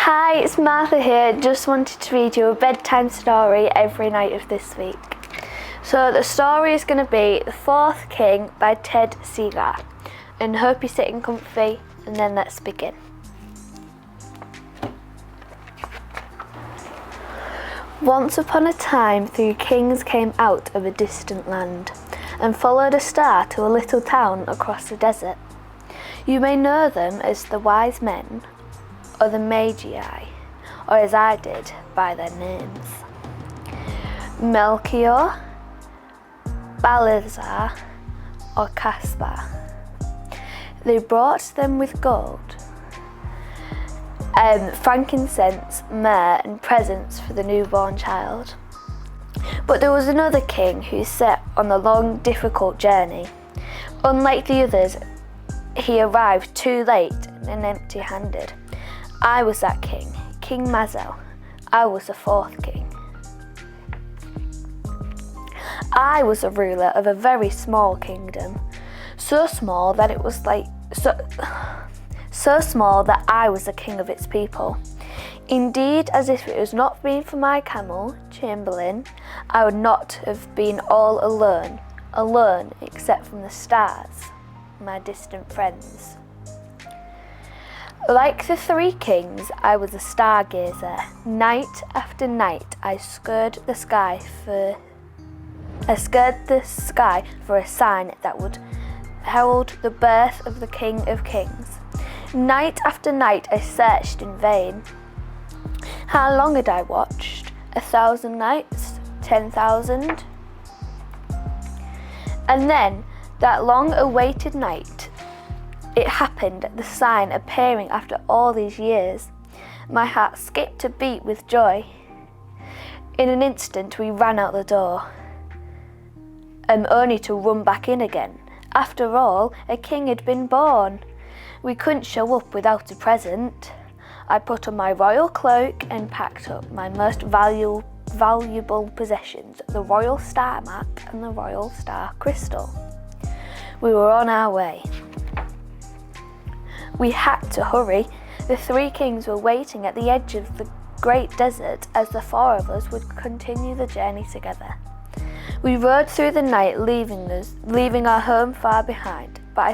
Hi, it's Martha here. Just wanted to read you a bedtime story every night of this week. So the story is going to be The Fourth King by Ted Seeger. And hope you're sitting comfy, and then let's begin. Once upon a time, 3 kings came out of a distant land and followed a star to a little town across the desert. You may know them as the wise men, or the Magi, or as I did, by their names: Melchior, Balthazar, or Caspar. They brought them with gold, frankincense, myrrh, and presents for the newborn child. But there was another king who set on a long, difficult journey. Unlike the others, he arrived too late and empty-handed. I was that king, King Mazel. I was the 4th king. I was a ruler of a very small kingdom, so small that it was so small that I was the king of its people. Indeed, as if it was not been for my camel, Chamberlain, I would not have been all alone except from the stars, my distant friends. Like the 3 kings, I was a stargazer. Night after night, I scoured the sky for a sign that would herald the birth of the King of Kings. Night after night, I searched in vain. How long had I watched? 1,000 nights? 10,000? And then, that long-awaited night, it happened, the sign appearing after all these years. My heart skipped a beat with joy. In an instant, we ran out the door, only to run back in again. After all, a king had been born. We couldn't show up without a present. I put on my royal cloak and packed up my most valuable possessions, the royal star map and the royal star crystal. We were on our way. We had to hurry. The 3 kings were waiting at the edge of the great desert as the 4 of us would continue the journey together. We rode through the night, leaving our home far behind, but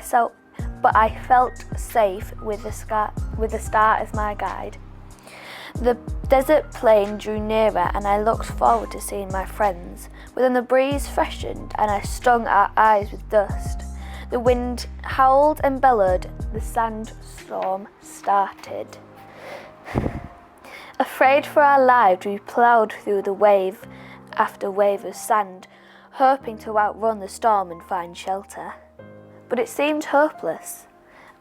I felt safe with the star as my guide. The desert plain drew nearer and I looked forward to seeing my friends. But then the breeze freshened and I stung our eyes with dust. The wind howled and bellowed. The sandstorm started. Afraid for our lives, we ploughed through the wave after wave of sand, hoping to outrun the storm and find shelter. But it seemed hopeless.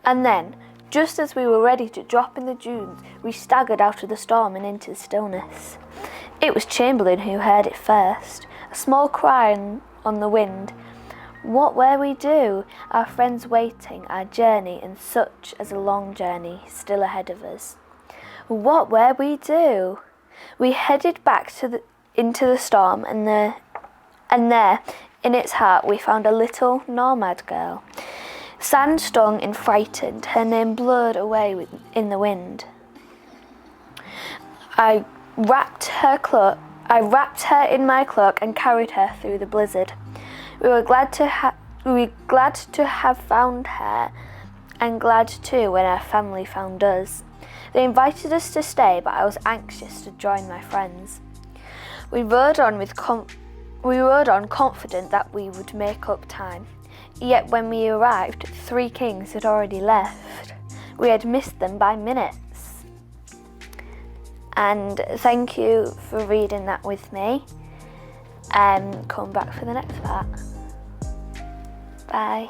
And then, just as we were ready to drop in the dunes, we staggered out of the storm and into the stillness. It was Chamberlain who heard it first, a small cry on the wind. What were we do? Our friends waiting, our journey, and such as a long journey still ahead of us. What were we do? We headed back into the storm, and there, in its heart, we found a little nomad girl. Sand stung and frightened, her name blurred away in the wind. I wrapped her in my cloak and carried her through the blizzard. We were glad to have found her, and glad too when our family found us. They invited us to stay, but I was anxious to join my friends. We rode on confident that we would make up time. Yet when we arrived, 3 kings had already left. We had missed them by minutes. And thank you for reading that with me. Come back for the next part. Bye.